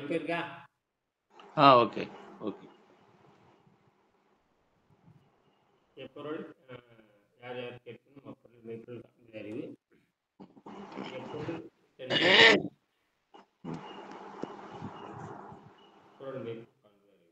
இப்போ இருக்கா? Okay okay. எப்பொருள் யார் யார் கேட்கணும் அப்பொருள் மெய்ப்பொருள் காண்பது அறிவு. எப்பொருள் தெளிந்தது பொருள் மெய்ப்பொருள் காண்பது அறிவு.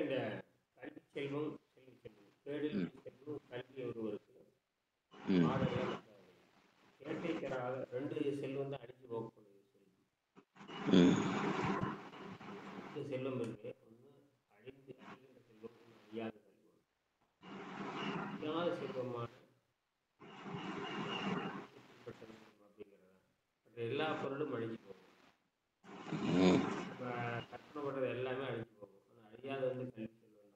இந்த கல்வி செல்வம் செல்வி செல்வம் கேடில் செல்வம் கல்வி ஒருவருக்கு மாடெல்லாம் கேட்டை தராத 2 செல்வம் தான் அடிச்சு போகக்கூடியது. செல்வம் இருக்கு. ஒன்று அழிகின்ற செல்வம், ஒன்று அழியாத செல்வம். அழியாத செல்வமான அப்படிங்கிறதா மற்ற எல்லா பொருளும் அழிஞ்சு போகும். இப்போ கற்பனை பண்ணுறது எல்லாமே அழிஞ்சு போகும். ஆனால் அழியாத கல்வி செல்வம் தான்.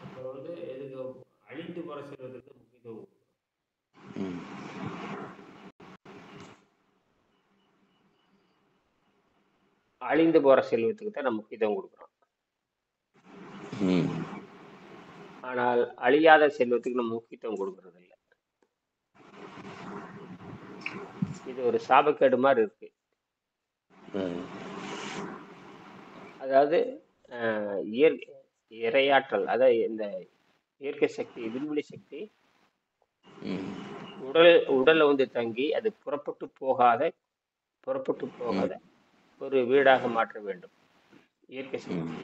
அப்போ எதுக்கு அழிந்து போகிற செல்வத்துக்கு முக்கியத்துவம் கொடுக்கும். அழிந்து போற செல்வத்துக்கு தான் நம்ம முக்கியத்துவம் கொடுக்குறோம். ஆனால் அழியாத செல்வத்துக்கு நம்ம முக்கியத்துவம் கொடுக்கறது இல்லை. இது ஒரு சாபக்கேடு மாதிரி இருக்கு. அதாவது இறையாற்றல், அதாவது இந்த இயற்கை சக்தி, விண்வெளி சக்தி உடல்ல தங்கி அது புறப்பட்டு போகாத ஒரு வீடாக மாற்ற வேண்டும். இயற்கை சக்தி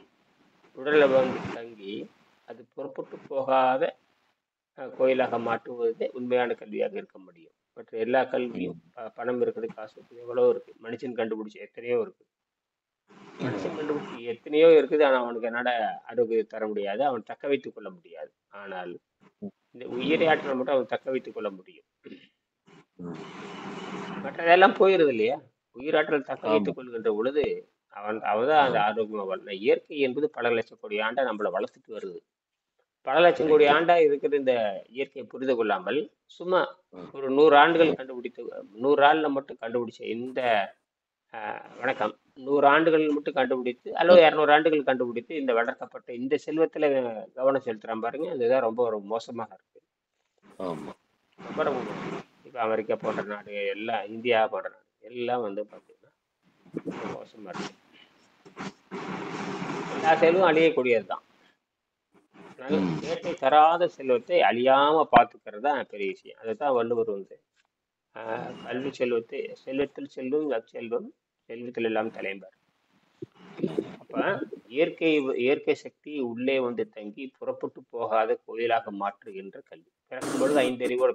உடல்ல தங்கி அது புறப்பட்டு போகாத கோயிலாக மாற்றுவது உண்மையான கல்வியாக இருக்க முடியும். மற்ற எல்லா கல்வியும் பணம் இருக்குது, காசு இருக்குது, எவ்வளோ இருக்கு, மனுஷன் கண்டுபிடிச்ச எத்தனையோ இருக்கு. மனுஷன் கண்டுபிடிச்சி எத்தனையோ இருக்குது. ஆனால் அவனுக்கு என்னோட ஆரோக்கியம் தர முடியாது, அவன் தக்க வைத்துக் கொள்ள முடியாது. ஆனால் இந்த உயிரையாற்றல் மட்டும் அவன் தக்க வைத்துக் கொள்ள முடியும். மற்றதெல்லாம் போயிருது இல்லையா? உயிராற்றல் தக்க வைத்துக் கொள்கின்ற பொழுது அவன்தான் அந்த ஆரோக்கியமா வரல. இயற்கை என்பது பல லட்சம் கோடி ஆண்டா நம்மளை வளர்த்துட்டு வருது. பல லட்சம் கோடி ஆண்டா இருக்கிற இந்த இயற்கையை புரிந்து கொள்ளாமல் சும்மா ஒரு 100 ஆண்டுகள் கண்டுபிடித்து 100 ஆண்டுல மட்டும் கண்டுபிடிச்ச இந்த வணக்கம் 100 ஆண்டுகள் மட்டும் கண்டுபிடித்து அல்லது 200 ஆண்டுகள் கண்டுபிடித்து இந்த வளர்க்கப்பட்ட இந்த செல்வத்துல கவனம் செலுத்துறான் பாருங்க. அதுதான் ரொம்ப ஒரு மோசமாக இருக்கு. ரொம்ப ரொம்ப மோசம். இப்ப அமெரிக்கா போன்ற நாடு எல்லாம், இந்தியா போன்ற நாடு எல்லாம் பாத்தீங்கன்னா ரொம்ப மோசமா இருக்கு. எல்லா செல்வம் அழியக்கூடியதுதான். கேட்டை தராத செல்வத்தை அழியாம பாத்துக்கிறது தான் பெரிய விஷயம். அதுதான் வள்ளுவர் கல்வி செல்வத்தை செல்வத்தில் செல்வம் அச்செல்வம் செல்வத்தில் எல்லாம் தலைம்பார். அப்ப இயற்கை சக்தி உள்ளே தங்கி புறப்பட்டு போகாத கோயிலாக மாற்றுகின்ற கல்வி. பிறக்கும் பொழுது 5 அறிவோடு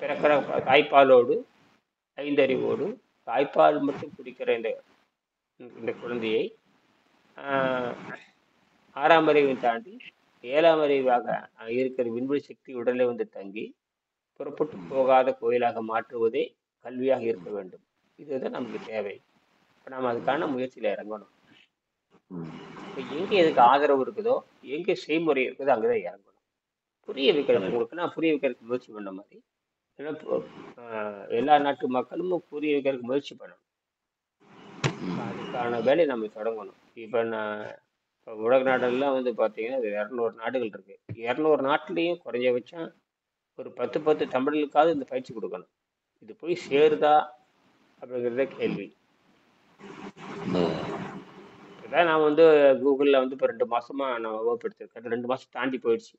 பிறக்கிற தாய்ப்பாலோடு 5 அறிவோடு தாய்ப்பால் மட்டும் குடிக்கிற இந்த குழந்தையை 6ஆம் அறிவை தாண்டி 7ஆம் அறிவாக இருக்கிற விண்வெளி சக்தி உடலை தங்கி புறப்பட்டு போகாத கோயிலாக மாற்றுவதே கல்வியாக இருக்க வேண்டும். இதுதான் நமக்கு தேவை. இப்ப நாம் அதுக்கான முயற்சியில இறங்கணும். இப்ப எங்க எதுக்கு ஆதரவு இருக்குதோ, எங்க செய்முறை இருக்குதோ அங்கதான் இறங்கணும். புரிய வைக்கிறது உங்களுக்கு நான் புரிய வைக்கிறதுக்கு முயற்சி பண்ண மாதிரி எல்லா நாட்டு மக்களும் புரிய வைக்கிறதுக்கு முயற்சி பண்ணணும். அதுக்கான வேலையை நம்ம தொடங்கணும். இப்ப உலக நாடெல்லாம் பாத்தீங்கன்னா 200 நாடுகள் இருக்கு. 200 நாட்டிலையும் குறைஞ்சபட்சம் ஒரு 10 தமிழர்களுக்காவது இந்த பயிற்சி கொடுக்கணும். இது போய் சேருதா அப்படிங்கிறத கேள்வி. இப்பதான் நான் கூகுள்ல இப்போ 2 மாசமா நான் வகுப்பு எடுத்திருக்கேன். 2 மாசம் தாண்டி போயிடுச்சு.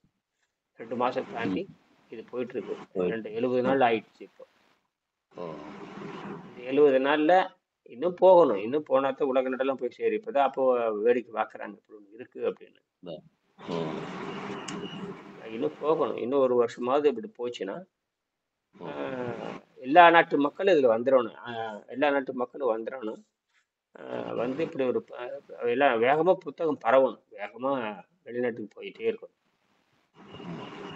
2 மாசம் ம். தாண்டி இது போயிட்டு இருக்கு. போயிட்டு 70 ம். நாள் ஆயிடுச்சு இப்போ. ஓ இந்த 70 நாள்ல இன்னும் போகணும். இன்னும் போனா தான் உலக நாடெல்லாம் போய் சேரும். இப்பதான் அப்போ வேடிக்கை பார்க்குறாங்க. இப்படி ஒண்ணு இருக்கு அப்படின்னு. அதான். ம். இன்னும் போகணும். இன்னும் ஒரு வருஷமாவது இப்படி போச்சுன்னா ம். எல்லா நாட்டு மக்களும் இதுல வந்துடணும். எல்லா நாட்டு மக்களும் வந்துடணும். வந்து இப்படி ஒரு எல்லாம் வேகமா புத்தகம் பரவணும். வேகமா வெளிநாட்டுக்கு போயிட்டே இருக்கணும்.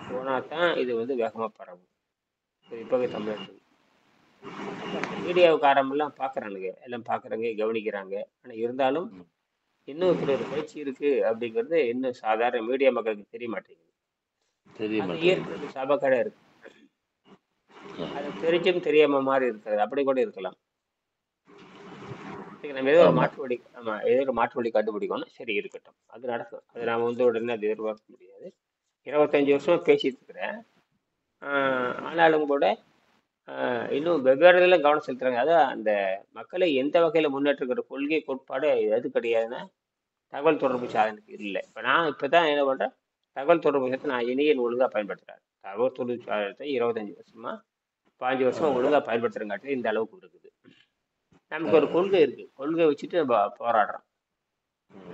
போனா தான் இது வந்து வேகமா பரவும். குறிப்பாக தமிழ்நாட்டுக்கு. அப்ப அந்த மீடியாவுக்காரமெல்லாம் பார்க்கறானுங்க. எல்லாம் பார்க்கறாங்க, கவனிக்கிறாங்க. ஆனா இருந்தாலும் ம். இன்னும் இப்படி ஒரு பயிற்சி இருக்கு அப்படிங்கிறது இன்னும் சாதாரண மீடியா மக்களுக்கு தெரிய மாட்டேங்குது. தெரிய அது மாட்டேங்குது. இயற்கைக்கு சபக்கடை இருக்கு. ம். அது தெரிஞ்சும் தெரியாம மாதிரி இருக்கிறது. அப்படி கூட இருக்கலாம். இதுக்கு நம்ம ஏதோ ஒரு ஆமா. மாற்று வழி ஆமா ஏதோ ஒரு மாற்று வழி கண்டுபிடிக்கணும். சரி இருக்கட்டும். அது நடக்கும். அது நாம வந்து உடனே அது எதிர்பார்க்க முடியாது. 25 வருஷமா பேசிட்டு இருக்கிறேன். ஆனாலும் கூட இன்னும் வெவ்வேறு இதில் கவனம் செலுத்துறாங்க. அதான் அந்த மக்களை எந்த வகையில முன்னேற்றுகிற கொள்கை கோட்பாடு எது கிடையாதுன்னா தகவல் தொடர்பு சாதனத்துக்கு இல்லை. இப்போ நான் இப்பதான் என்ன பண்றேன், தகவல் தொடர்பு சாதனத்தை நான் இணைய ஒழுங்கா பயன்படுத்துறேன். தகவல் தொடர்பு சாதனத்தை 25 வருஷமா 15 வருஷமா ஒழுங்கா பயன்படுத்துறங்காட்டி இந்த அளவுக்கு இருக்குது. நமக்கு ஒரு கொள்கை இருக்கு. கொள்கை வச்சுட்டு நம்ம போராடுறோம்.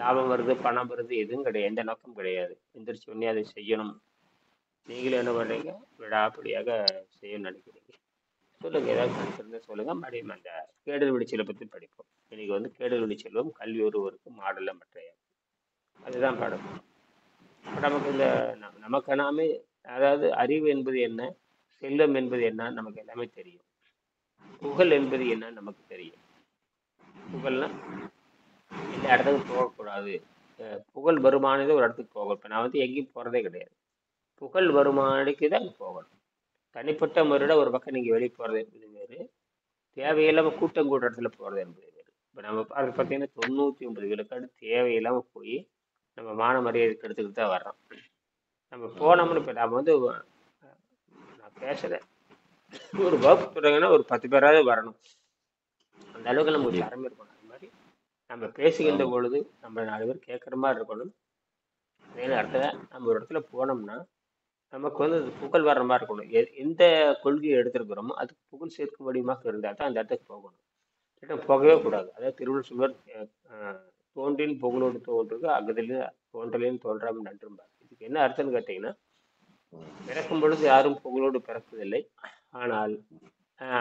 லாபம் வருது, பணம் வருது, எதுவும் கிடையாது. எந்த நோக்கம் கிடையாது. எந்திரிச்சு உடனே அதை செய்யணும். நீங்களும் என்ன பண்றீங்க, விடாப்பிடியாக செய்யணும்னு நினைக்கிறீங்க. சொல்லுங்க, ஏதாவது கருத்து இருந்தா சொல்லுங்க. மறுபடியும் அந்த கேடல் விழிச்சலை பத்தி படிப்போம். இன்னைக்கு வந்து கேடல் விழிச்செல்வம் கல்வி ஒருவருக்கு மாடல்ல மற்றைய அதுதான் பாடம். இப்ப நமக்கு இந்த நமக்கு நாமே அதாவது அறிவு என்பது என்ன, செல்வம் என்பது என்ன நமக்கு எல்லாமே தெரியும். புகழ் என்பது என்னன்னு நமக்கு தெரியும். புகழ்னா எல்லா இடத்துக்கும் போகக்கூடாது. புகழ் வருமானது ஒரு இடத்துக்கு போகும். இப்ப நான் வந்து எங்கேயும் போறதே கிடையாது. புகழ் வருமானக்கு தான் போகணும். தனிப்பட்ட முறையில ஒரு பக்கம் நீங்க வெளியே போறது என்பது வேறு, தேவையில்லாம கூட்டம் கூடுற இடத்துல போறது என்பது வேறு. இப்ப நம்ம பார்த்தீங்கன்னா 99 விழுக்காடு தேவையில்லாம போய் நம்ம மான மரியாதை எடுத்துக்கிட்டு தான் வர்றோம். நம்ம போனோம்னு இப்ப நாம வந்து நான் பேசுறேன், ஒரு வகுப்பு சொல்றாங்கன்னா ஒரு 10 பேராவது வரணும். அந்த அளவுக்கு நமக்கு கண்டிப்பா. திறமை இருக்கணும். அது மாதிரி நம்ம பேசுகின்ற ஆமா. பொழுது நம்ம 4 பேர் கேட்குற மாதிரி இருக்கணும். அதே நேரத்துல நம்ம ஒரு இடத்துல போனோம்னா நமக்கு வந்து அது புகழ் வர்ற மாதிரி இருக்கணும். எந்த கொள்கையை எடுத்திருக்கிறோமோ அதுக்கு புகழ் சேர்க்கும் வடிவமாக இருந்தால் தான் அந்த இடத்துக்கு போகணும். இல்லைன்னா போகவே ஆமா. கூடாது. அதாவது திருவள்ளுவர் சொல்வார், தோன்றின் புகழோடு தோன்றுக அகதில் தோன்றலையும் தோன்றாமல் நன்றும்பார். இதுக்கு என்ன அர்த்தம்னு கேட்டீங்கன்னா, ம். பிறக்கும் பொழுது யாரும் புகழோடு பிறப்பதில்லை. ஆனால்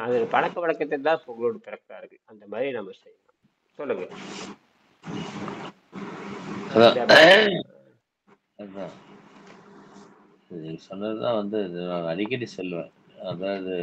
அது பழக்க வழக்கத்தை தான் புகழோடு பிறக்கிறார்கள். அந்த மாதிரி நம்ம செய்யணும். சொல்லுங்க. அதான். இந்த அதான். நீ சொன்னதுதான் வந்து இது நான் அடிக்கடி சொல்லுவேன். அதாவது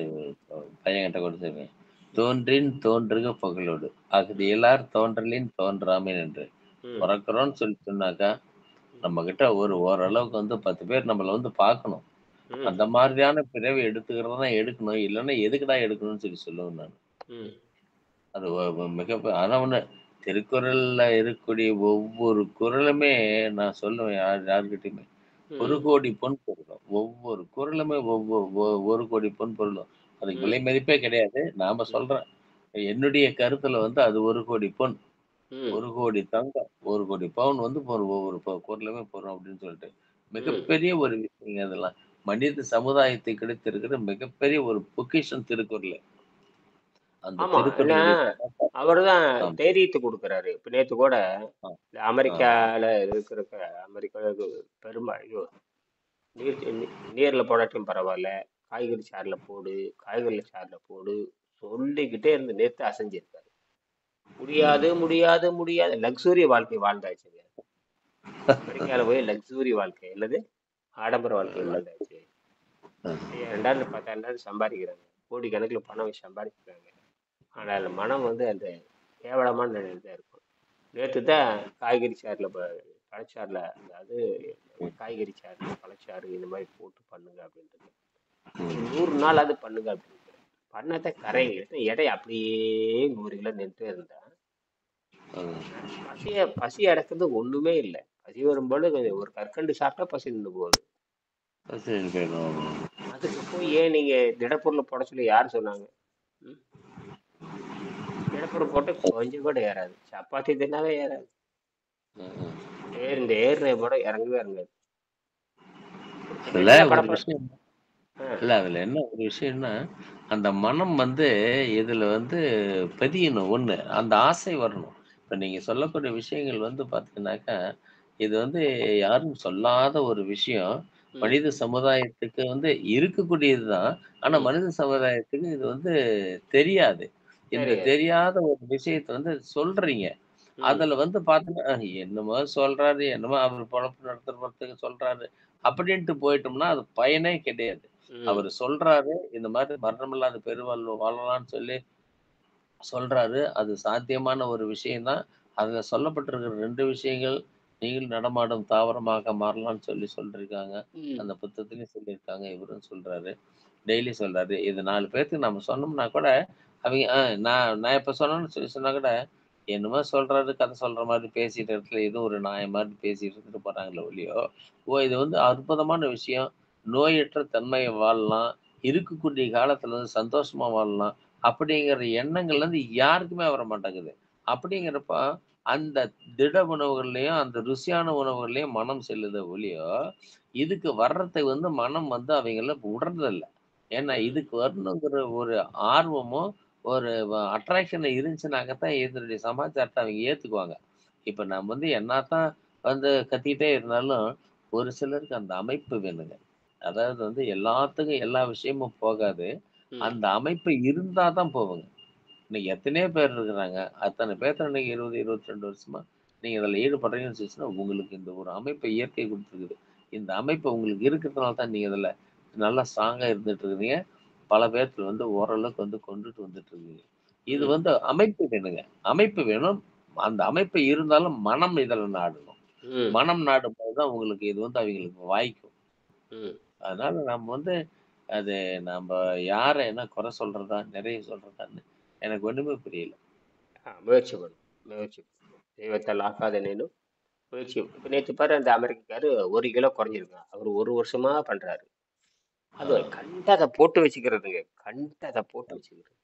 பையன்கிட்ட கூட சொல்லுவேன். தோன்றின் தோன்றுக புகழோடு அஃது எல்லார் தோன்றலின் தோன்றாமை என்று ம், பிறக்கிறோம்னு சொல்லி சொன்னாக்கா ம், நம்ம கிட்ட ஒரு ஓரளவுக்கு வந்து 10 பேர் நம்மள வந்து பார்க்கணும். ம், அந்த மாதிரியான பிறவி எடுத்துக்கிறதா எடுக்கணும். இல்லைன்னா எதுக்குடா எடுக்கணும்னு சொல்லி சொல்லுவேன் நான். ம், அது மிக ஆனா ஒண்ணு திருக்குறள்ல இருக்கக்கூடிய ஒவ்வொரு குறளுமே நான் சொல்லுவேன் யார்கிட்டயுமே ஒரு ம், கோடி பொன் பொருளும் ஒவ்வொரு குறளுமே ஒரு கோடி பொன் பொருளும் அதுக்கு ம், விலை மதிப்பே கிடையாது. நாம ம், சொல்றேன் என்னுடைய கருத்துல வந்து அது ஒரு கோடி பொன், ம், ஒரு கோடி தங்கம், ஒரு கோடி பவுன் வந்து ஒவ்வொரு குறளுமே போறோம் அப்படின்னு சொல்லிட்டு ம். மிகப்பெரிய ஒரு விஷயங்க அதெல்லாம். மனித சமுதாயத்தை கிடைத்திருக்கிற மிகப்பெரிய ஒரு பொக்கிஷம் திருக்குறள். அந்த ஆமா. ஏன்னா திருக்குறளுடைய அவர்தான் ஆமா. தைரியத்தை கொடுக்குறாரு. இப்ப நேத்து கூட ஆ, இந்த ஆ, அமெரிக்கால இருக்கிற அமெரிக்காவுக்கு பெருமை ஐயோ நீர் நீர்ல போடாட்டியும் பரவாயில்ல, காய்கறி சாறுல போடு, காய்கறி சாறுல போடு சொல்லிக்கிட்டே இருந்து நேத்து அசைஞ்சிருக்காரு. முடியாது முடியாது முடியாது லக்ஸூரி வாழ்க்கை வாழ்ந்தாச்சுங்க. அமெரிக்கால போய் லக்ஸூரி வாழ்க்கை என்னது ஆடம்பர வாழ்க்கை வாழ்ந்தாச்சு. ஆ, 5000 10,000 சம்பாதிக்கிறாங்க, கோடி கணக்குல பணம் சம்பாதிக்கிறாங்க. ஆனால் மனம் வந்து அந்த கேவலமான நிலையில தான் இருக்கும். நேற்று தான் காய்கறி சாறுல பழச்சாறுல அதாவது காய்கறி சாறு பழச்சாறு இந்த மாதிரி போட்டு பண்ணுங்க அப்படின்றது ஒரு 100 நாள் அது பண்ணுங்க அப்படின்னு பண்ணாத கரைங்க எடை அப்படியே 100 கிலோ நின்று இருந்தா ஆ. பசி அடக்குறது ஒண்ணுமே இல்லை. பசி வரும்போது கொஞ்சம் ஒரு கற்கண்டு சாப்பிட்டா பசி நின்று போகுது. சரி போயிடும். அதுக்கு போய் ஏன் நீங்க திடப்பொருளை போட சொல்லி யார் சொன்னாங்க? ம்? திடப்பொருள் போட்டு கொஞ்சம் கூட ஏறாது. சப்பாத்தி தின்னாவே ஏறாது. ம், ம். இந்த ஏறின போட இறங்கவே இறங்காது. அதுல என்னென்னலாம் ஒரு படப்பட விஷயம் ஆ, இல்ல அதுல என்ன ஒரு விஷயம்னா, அந்த மனம் வந்து இதுல வந்து பதியணும் ஒண்ணு. அந்த ஆசை வரணும். இப்ப நீங்க சொல்லக்கூடிய விஷயங்கள் வந்து பார்த்தீங்கன்னாக்கா, இது வந்து யாரும் சொல்லாத ஒரு விஷயம். ம், மனித சமுதாயத்துக்கு வந்து இருக்கக்கூடியது தான். ஆனா ம். மனித சமுதாயத்துக்கு இது வந்து தெரியாது. இந்த தெரியாது. தெரியாத ஒரு விஷயத்த வந்து சொல்றீங்க. ம், அதுல வந்து பார்த்தீங்கன்னா, என்னமோ சொல்றாரு, என்னமோ அவரு பொழப்பு நடத்துறதுக்கு சொல்றாரு, அப்படின்ட்டு போயிட்டோம்னா, அது பயனே கிடையாது. ம், அவரு சொல்றாரு, இந்த மாரி மரணமில்லாத பெருவாழ்வு வாழலாம்ன்னு சொல்லி சொல்றாரு. அது சாத்தியமான ஒரு விஷயம் தான். அதுல சொல்லப்பட்டிருக்கிற 2 விஷயங்கள், "நீங்களும் நடமாடும் தாவரமாக மாறலாம்ன்னு" சொல்லி சொல்லியிருக்காங்க. ம், அந்த புத்தகத்திலயும் சொல்லியிருக்காங்க. இவரும் சொல்றாரு. டெய்லி சொல்றாரு. இது 4 பேத்துக்கு நம்ம சொன்னோம்னா கூட, அவைங்க நான் நான் இப்ப சொன்னேன்னு சொல்லி சொன்னா கூட, என்னமோ சொல்றாரு, கதை சொல்ற மாரி பேசிட்ட இடத்துல ஏதோ ஒரு நாயம் மாரி பேசிட்டு இருந்துட்டு போறாங்களே ஒழிய, இது வந்து அற்புதமான விஷயம். நோயற்ற தன்மை வாழலாம். இருக்கக்கூடிய காலத்துல வந்து சந்தோஷமா வாழலாம். அப்படிங்கிற எண்ணங்கள் வந்து யாருக்குமே வர மாட்டேங்குது. அப்படிங்கிறப்ப, அந்த திட உணவுகள்லயும், அந்த ருசியான உணவுகள்லயும் மனம் செல்லுதே ஒழிய, இதுக்கு வர்றதுக்கு வந்து மனம் வந்து அவைங்கள விடுறதில்ல. ஏன்னா, ம், இதுக்கு வரணுங்கிற ஒரு ஆர்வமும், ஒரு அட்ராக்ஷன் இருந்துச்சுனாக்க தான் இதனுடைய சமாச்சாரத்த அவைங்க ஏத்துக்குவாங்க. இப்ப நம்ம வந்து என்னாத்தான் வந்து கத்திக்கிட்டே இருந்தாலும், ஒரு சிலருக்கு அந்த அமைப்பு வேணுங்க. அதாவது வந்து எல்லாத்துக்கும் எல்லா விஷயமும் போகாது. ம், அந்த அமைப்பு இருந்தா தான் போகுங்க. இன்னைக்கு எத்தனையோ பேர் இருக்கிறாங்க. அத்தன பேத்த இன்னைக்கு 20, 22 வருஷமா நீங்க இதுல ஈடுபடுறீங்கன்னு வச்சுச்சுன்னா, உங்களுக்கு இந்த ஒரு அமைப்ப இயற்கை குடுத்துருக்குது. இந்த அமைப்பு உங்களுக்கு இருக்கிறதுனால தான் நீங்க இதுல நல்லா ஸ்ட்ராங்கா இருந்துட்டு இருக்கிறீங்க. பல பேத்துல வந்து ஓரளவுக்கு வந்து கொண்டுட்டு வந்துட்டு இருக்கீங்க. இது ம், வந்து அமைப்பு வேணுங்க. அமைப்பு வேணும். அந்த அமைப்பு இருந்தாலும் மனம் இதுல நாடணும். ம், மனம் நாடும்போது தான் உங்களுக்கு இது வந்து அவைங்களுக்கு வாய்க்கும். ம். அதனால நம்ம வந்து அது நம்ப யார என்ன குறை சொல்றதா, நிறைய சொல்றதான்னு எனக்கு ஒண்ணுமே புரியல. முயற்சி பண்ணும். முயற்சி பண்ணும். தெய்வத்தால் ஆகாதனேனும் முயற்சி. இப்ப நேத்து பாரு அந்த அமெரிக்கக்காரு 1 கிலோ குறைஞ்சிருக்கான். அவரு 1 வருஷமா பண்றாரு. ஆ, அது கண்டத போட்டு வச்சுக்கிறதுங்க. கண்டத போட்டு வச்சுக்கிறது.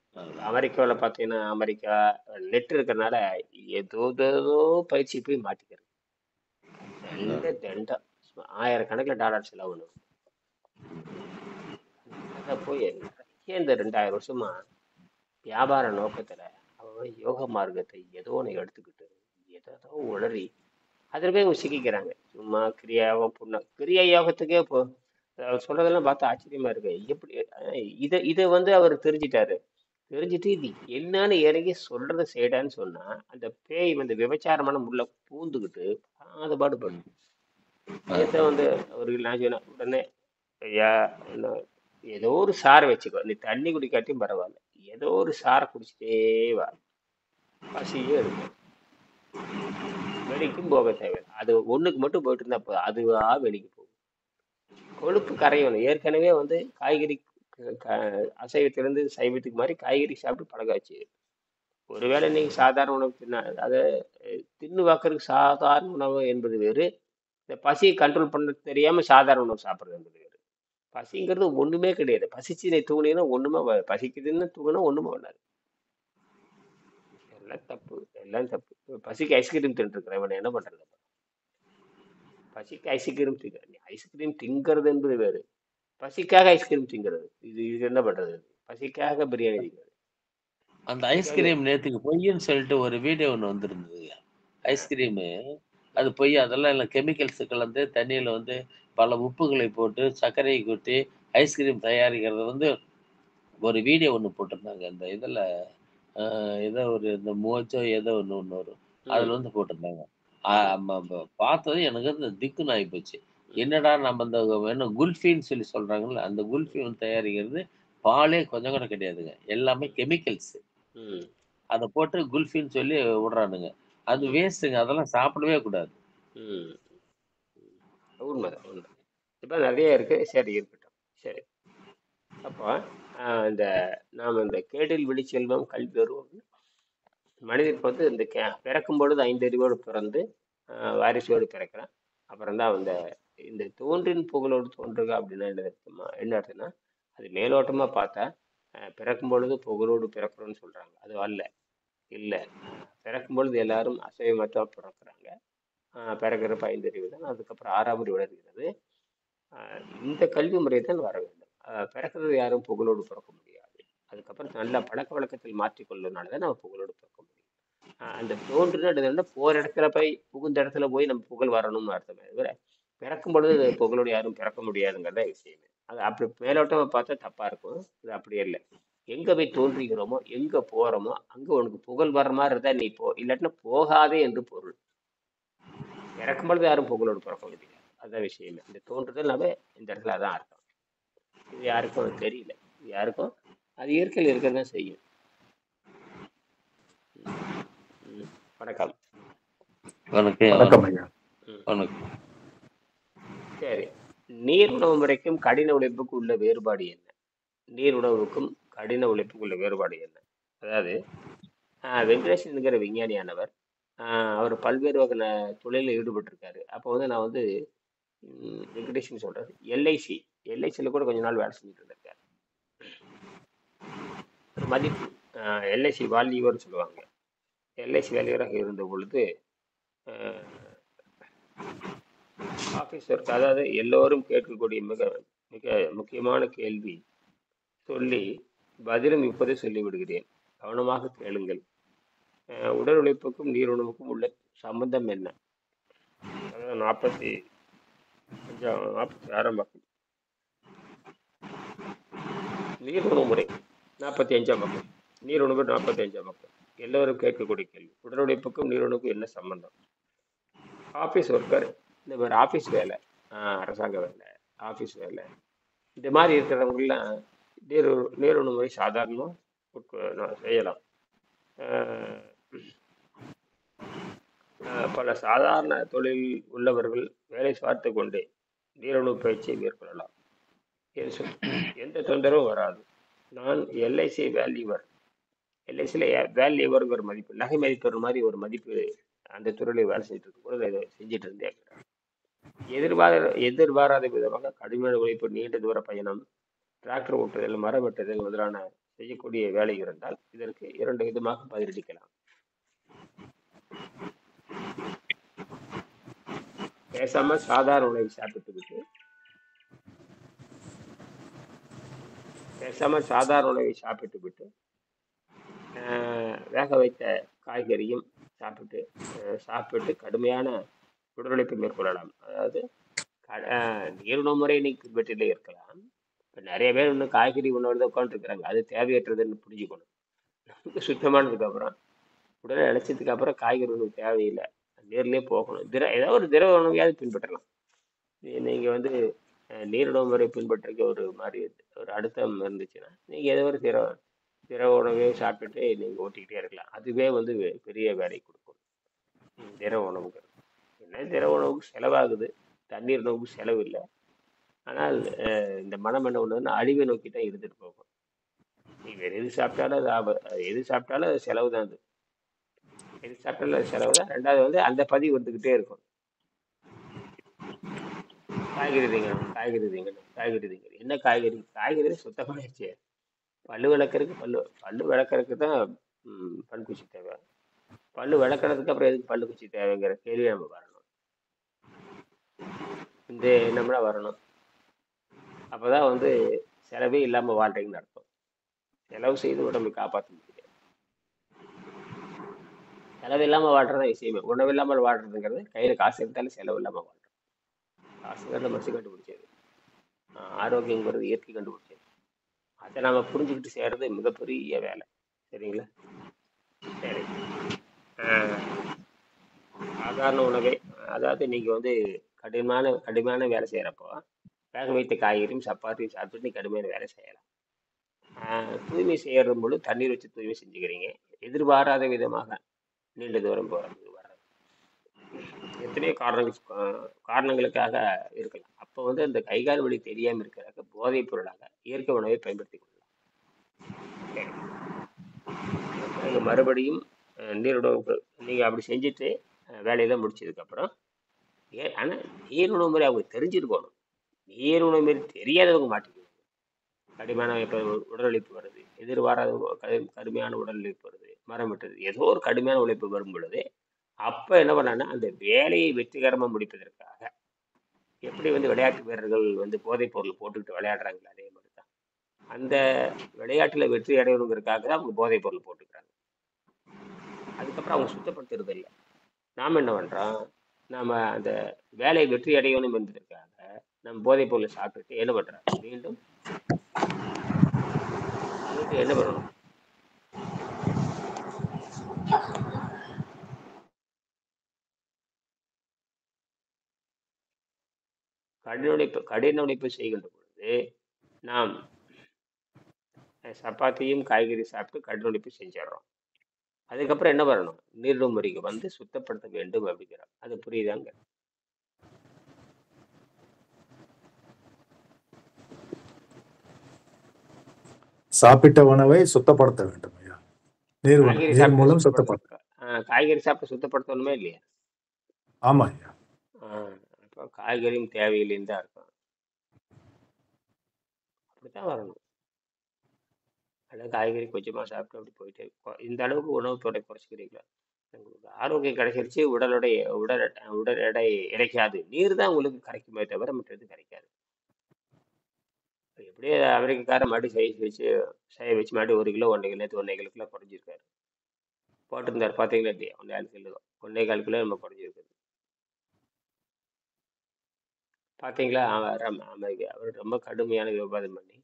இப்ப ஆ. அமெரிக்காவுல பார்த்தீங்கன்னா, அமெரிக்கா நெட் இருக்கறனால ஏதேதோ பயிற்சி போய் மாட்டிக்கிறது. அதான். தண்ட தண்டம். ஆயிரக்கணக்கில டாலர் செலவணும். கண்டத போய் நெறைய இந்த 2000 வருஷமா வியாபார நோக்கத்துல அவன் யோக மார்க்கத்தை ஏதோ ஒண்ணு எடுத்துக்கிட்டு ஏதோ உளறி அதுல போய் அவங்க சிக்கிக்கிறாங்க. சும்மா கிரியா யோகம் கிரியா யோகத்துக்கே இப்போ அவர் சொல்றதெல்லாம் பார்த்தா ஆச்சரியமா இருக்கு. எப்படி இத இத வந்து அவர் தெரிஞ்சிட்டாரு. தெரிஞ்சுட்டு இது என்னன்னு இறங்கி சொல்றத செய்யடான்னு சொன்னா அந்த பேய் வந்து விபச்சாரமான உள்ள பூந்துக்கிட்டு அது பாடுபடும். ம். இதைத்தான் ஆ. வந்து அவருக்கு நான் சொன்னேன் உடனே ஐயா என்ன ஏதோ ஒரு சாரை வச்சுக்கோ நீ தண்ணி குடிக்காட்டியும் பரவாயில்ல ஏதோ ஒரு சாரை குடிச்சிட்டே வா பசியே எடுக்காது வெளிக்கும் போக தேவையில்லை அது ஒண்ணுக்கு மட்டும் போயிட்டு இருந்தா போதும் அதுவா வெளிக்கு போகும் கொழுப்பு கரையணும் ஏற்கனவே வந்து காய்கறி அசைவத்திலிருந்து சைவத்துக்கு மாதிரி காய்கறி சாப்பிட்டு பழகாச்சு ஒருவேளை நீங்க சாதாரண உணவு தின்ன அதை தின்னு பார்க்கறதுக்கு சாதாரண உணவு என்பது வேறு இந்த பசியை கண்ட்ரோல் பண்ண தெரியாம சாதாரண உணவு சாப்பிடுறது என்பது வேறு பசிங்கிறது ஒண்ணுமே கிடையாது பசிச்சு நீ தூங்கினீங்கன்னா ஒண்ணுமே பசிக்குதுன்னு தூங்கினா ஒண்ணுமே வராது எல்லாம் தப்பு எல்லாம் தப்பு இப்ப பசிக்கு ஐஸ்கிரீம் தின்ட்டு இருக்கிறவன் என்ன பண்றது பசிக்கு ஐஸ்கிரீம் திங்க ஐஸ்கிரீம் திங்கிறது என்பது வேறு பசிக்காக ஐஸ்கிரீம் திங்கிறது இது இது என்ன பண்றது பசிக்காக பிரியாணி திங்கிறது அந்த பசிக்காக ஐஸ்கிரீம் நேத்துக்கு பொய்ன்னு சொல்லிட்டு ஒரு வீடியோ ஒண்ணு வந்திருந்ததுங்க. ஐஸ்கிரீமு அது பொய். அதெல்லாம் இல்ல கெமிக்கல்ஸ் கலந்து தண்ணீல வந்து பல உப்புகளை போட்டு, சர்க்கரையை கொட்டி ஐஸ்கிரீம் தயாரிக்கிறது வந்து ஒரு வீடியோ ஒண்ணு போட்டிருந்தாங்க. இந்த இதுல ஏதோ ஒரு இந்த மோஜோ ஏதோ ஒண்ணு வரும். அதுல ம் வந்து போட்டிருந்தாங்க. ஆ ம் ம ப பார்த்தது எனக்கு வந்து திக்குன்னு ஆயிப்போச்சு. ம் என்னடா நம்ம இந்த என்ன குல்ஃபின்னு சொல்லி சொல்றாங்கல்ல, அந்த குல்ஃபி ம் வந்து தயாரிக்கிறது பாலே கொஞ்சம் கூட கிடையாதுங்க. எல்லாமே கெமிக்கல்ஸ். ம் அத போட்டு குல்ஃபின்னு சொல்லி விடுறானுங்க. அது ம் வேஸ்ட்டுங்க. அதெல்லாம் சாப்பிடவே கூடாது. ம் ம். உண்மைதான் உண்மை இப்ப நிறைய இருக்கு சரி இருக்கட்டும் சரி அப்போ இந்த நாம் இந்த கேடில் விழிச்செல்வம் கல்வி வருவோம் மனிதனுக்கு வந்து இந்த பிறக்கும் பொழுது 5 அறிவோடு பிறந்து வாரிசோடு பிறக்கிறான் அப்புறம் தான் இந்த இந்த தோன்றின் புகழோடு தோன்றுக அப்படின்னா என்ன அர்த்தமா என்ன அர்த்தம்னா அது மேலோட்டமா பார்த்தா பிறக்கும் பொழுது புகழோடு பிறக்கிறோம்னு சொல்றாங்க அது அல்ல இல்ல பிறக்கும் பொழுது எல்லாரும் அசைவமற்றா பிறக்கிறாங்க பிறக்கிறப்ப 5 அறிவு தான் அதுக்கப்புறம் 6ஆம் அறிவு வளர்கிறது இந்த கல்வி முறை தான் வர வேண்டும். பிறக்கிறது யாரும் புகழோடு பிறக்க முடியாது. அதுக்கப்புறம் நல்ல பழக்க வழக்கத்தில் மாற்றிக்கொள்ளனால தான் நம்ம புகழோடு பிறக்க முடியும். அந்த தோன்றுனா போற இடத்துல போய் புகுந்த இடத்துல போய் நம்ம புகழ் வரணும்னு அர்த்தமே தவிர பிறக்கும் பொழுது புகழோடு யாரும் பிறக்க முடியாதுங்கிறத விஷயமே. அது அப்படி மேலோட்டமா பார்த்தா தப்பா இருக்கும். இது அப்படியே இல்லை. எங்க போய் தோன்றுகிறோமோ எங்க போறோமோ அங்க உனக்கு புகழ் வர்ற மாதிரி இருந்தா நீ போ, இல்லாட்டினா போகாதே என்று பொருள். பிறக்கும் பொழுது யாரும் புகழோடு பிறக்க முடியாது. அதான் விஷயமே. இந்த தோன்றுதல்னாவே இந்த இடத்துல அதான் அர்த்தம். இது யாருக்கும் அது தெரியல. இது யாருக்கும் அது இயற்கையில் இருக்கதான் செய்யும். ம். வணக்கம். வணக்கம் வணக்கம் ஐயா. ம். வணக்கம். சரி. நீர் உணவு முறைக்கும் கடின உழைப்புக்கும் உள்ள வேறுபாடு என்ன? நீர் உணவுக்கும் கடின உழைப்புக்கும் உள்ள வேறுபாடு என்ன? அதாவது வெங்கடேஷன்ங்கிற விஞ்ஞானியானவர் அவர் பல்வேறு வகை தொழிலில் ஈடுபட்டிருக்காரு. அப்போ வந்து நான் வந்து வெங்கடேஷன் சொல்றாரு எல்ஐசியில் கூட கொஞ்ச நாள் வேலை செஞ்சுட்டு இருந்திருக்காரு. ஒரு மதிப்பு எல்ஐசி வால்யூவர்னு சொல்லுவாங்க. எல்ஐசி வேலையராக இருந்த பொழுது ஆஃபீஸ் ஒர்க், அதாவது எல்லோரும் கேட்கக்கூடிய மிக மிக முக்கியமான கேள்வி சொல்லி பதிலும் இப்போதே சொல்லிவிடுகிறேன், கவனமாக கேளுங்கள். உடல் உழைப்புக்கும் நீர் உணவுக்கும் உள்ள சம்பந்தம் என்ன? அதாவது 46ஆம் பக்கம் நீர் உணவு முறை 45ஆம் பக்கம் நீர் உணவு 45ஆம் பக்கம். எல்லோரும் கேட்கக்கூடிய கேள்வி, உடல் உழைப்புக்கும் நீர் உணவுக்கும் என்ன சம்பந்தம்? ஆஃபீஸ் ஒர்க்கர், இந்த மாதிரி ஆஃபீஸ் வேலை, அரசாங்க வேலை, ஆஃபீஸ் வேலை, இந்த மாதிரி இருக்கிறவங்களாம் நீர் உணவு முறை சாதாரணமாக செய்யலாம். பல சாதாரண தொழில் உள்ளவர்கள் வேலை பார்த்து கொண்டே நீரிழிவு பயிற்சியை மேற்கொள்ளலாம். எந்த தொந்தரவும் வராது. நான் எல்ஐசி வேல்யூவர், எல்ஐசியில் வேல்யூவர்ங்கிற மதிப்பு, நகை மதிப்பு மாதிரி ஒரு மதிப்பு அந்த துறையில் வேலை செஞ்சுட்டு இருக்கும் போது அதை செஞ்சுட்டு இருந்தேன். எதிர்பாராத விதமாக கடுமையான உழைப்பு, நீண்ட தூர பயணம், டிராக்டர் ஓட்டுதல், மரம் வெட்டுதல் முதலான செய்யக்கூடிய வேலை இருந்தால் இதற்கு 2 விதமாக பதிலளிக்கலாம். பேசாம சாதாரண உணவை சாப்பிட்டு விட்டு வேக வைத்த காய்கறியும் சாப்பிட்டு கடுமையான உடல் உழைப்பை மேற்கொள்ளலாம். அதாவது நீருணவு முறை இன்னைக்கு பின்பற்றிலே இருக்கலாம். இப்போ நிறைய பேர் இன்னும் காய்கறி உணவு உட்காந்துருக்குறாங்க. அது தேவையற்றதுன்னு புரிஞ்சுக்கணும். நமக்கு சுத்தமானதுக்கு அப்புறம் உடலை இழைச்சதுக்கு அப்புறம் காய்கறி உணவு தேவையில்லை, நேர்லேயே போகணும். ஏதாவது ஒரு திரவ உணவையாவது பின்பற்றலாம். நீங்கள் வந்து நீருணவு முறை பின்பற்றுக்க ஒரு மாதிரி ஒரு அழுத்தம் இருந்துச்சுன்னா நீங்கள் ஏதோ ஒரு திரவ உணவே சாப்பிட்டுட்டு நீங்கள் ஓட்டிக்கிட்டே இருக்கலாம். அதுவே வந்து பெரிய வேலை கொடுக்கும். திரவ உணவுக்கு என்ன, திரவ உணவுக்கு செலவாகுது, தண்ணீர் உணவுக்கு செலவு இல்லை. ஆனால் இந்த மனம் என்ன ஒன்றுன்னா அழிவை நோக்கி தான் இருந்துட்டு போகும். நீங்கள் எது சாப்பிட்டாலும் அது செலவு தான். அது எது சாப்பிட்டாலும் அது செலவு தான். ரெண்டாவது வந்து அந்த பதிவு வந்துக்கிட்டே இருக்கும். காய்கறி திங்கணும். என்ன காய்கறி சுத்தமாகிடுச்சு. பல்லு விளக்கறதுக்கு தான் பல்குச்சி தேவை. பல்லு விளக்குறதுக்கு அப்புறம் எதுக்கு பல்லுக்குச்சி தேவைங்கிற கேள்வி நம்ம வரணும். இந்த எண்ணம்னா வரணும். அப்போதான் வந்து செலவே இல்லாமல் வாழ்றீங்கன்னு அர்த்தம். செலவு செய்து உடம்பை காப்பாற்ற முடியாது. செலவு இல்லாமல் வாழ்றதா விஷயமே. உணவு இல்லாமல் வாழ்றதுங்கிறது கையில் காசு இருந்தாலும் செலவு இல்லாமல் வாழ்றோம். காசுங்கிறத மனசு கண்டுபிடிச்சது, ஆரோக்கியங்கிறது இயற்கை கண்டுபிடிச்சது. அதை நாம புரிஞ்சுக்கிட்டு செய்யறது மிகப்பெரிய வேலை. சரிங்களா? சரி. சாதாரண உணவே, அதாவது நீங்க வந்து கடுமையான வேலை செய்யறப்போ வேக வைத்த காய்கறியும் சப்பாத்தியும் சாப்பிட்டு நீ கடுமையான வேலை செய்யலாம். தூய்மை செய்யறது போது தண்ணீர் வச்சு தூய்மை செஞ்சுக்கிறீங்க. எதிர்பாராத விதமாக நீண்ட தூரம் போறது வர்றது எத்தனையோ காரணங்களுக்காக இருக்கலாம். அப்போ வந்து அந்த கைகால் வலி தெரியாம இருக்கிறாங்க போதைப் பொருளாக இயற்கை உணவை பயன்படுத்தி கொள்ளலாம். மறுபடியும் நீருணவு நீங்க அப்படி செஞ்சுட்டு வேலையெல்லாம் முடிச்சதுக்கு அப்புறம் ஆனா நீருணவு முறை அவங்க தெரிஞ்சிருக்கணும். நீருணவு முறை தெரியாதவங்க மாட்டிக்குவாங்க. கடுமையான இப்போ உடல் உழைப்பு வருது, எதிர்பாராத கடுமையான உடல் உழைப்பு வருது, மரம் விட்டது, ஏதோ ஒரு கடுமையான உழைப்பு வரும் பொழுது அப்ப என்ன பண்ணான்னா அந்த வேலையை வெற்றிகரமா முடிப்பதற்காக எப்படி வந்து விளையாட்டு வீரர்கள் வந்து போதைப் பொருள் போட்டுக்கிட்டு விளையாடுறாங்களோ அதே மாதிரி தான் அந்த விளையாட்டுல வெற்றி அடையணுங்கிறதுக்காக தான் அவங்க போதைப் பொருள் போட்டுக்கிறாங்க. அதுக்கப்புறம் அவங்க சுத்தப்படுத்துறது இல்லை. நாம என்ன பண்றோம்? நாம அந்த வேலை வெற்றி அடையணும் என்பதற்காக நம்ம போதைப் பொருளை சாப்பிட்டுட்டு என்ன பண்றோம்? மீண்டும் மீண்டும் என்ன பண்ணணும்? கடின உழைப்பு செய்கின்ற பொழுது நாம் சப்பாத்தியும் காய்கறி சாப்பிட்டு கடின உழைப்பு செஞ்சிடறோம். அதுக்கப்புறம் என்ன பண்ணணும்? நீர்நிலைக்கு வந்து சுத்தப்படுத்த வேண்டும் அப்படிங்கிறோம். அது புரியுதாங்க? சாப்பிட்ட உணவை சுத்தப்படுத்த வேண்டும் ஐயா. காய்கறி நீர் சாப்பிட்டு மூலம் சுத்தப்படுத்த. காய்கறி சாப்பிட்டு சுத்தப்படுத்தணுமே இல்லையா? ஆமா ஐயா. அப்போ காய்கறியும் தேவையில்லைன்னு தான் இருக்கும். அப்படித்தான் வரணும். அதான் காய்கறி கொஞ்சமாக சாப்பிட்டு அப்படி போயிட்டே இந்த அளவுக்கு உணவு பொருளை குறைச்சிக்கிறீங்களா? உங்களுக்கு ஆரோக்கியம் கிடைச்சிருச்சு. உடல் எடை இறைக்காது. நீர் தான் உங்களுக்கு கரைக்குமே தவிர மற்றது கரைக்காது. எப்படியே அமெரிக்கார மறுபடியும் செய்ய வச்சு மறுபடியும் 1 கிலோ 1.5 கிலோ 1.5 கிலோ குறைஞ்சிருக்காரு. போட்டிருந்தாரு பார்த்தீங்களா இல்லையா? 1.25 கிலோ நம்ம குறைஞ்சிருக்குது. பார்த்தீங்களா? அவர் ரொம்ப கடுமையான விவாதம் பண்ணி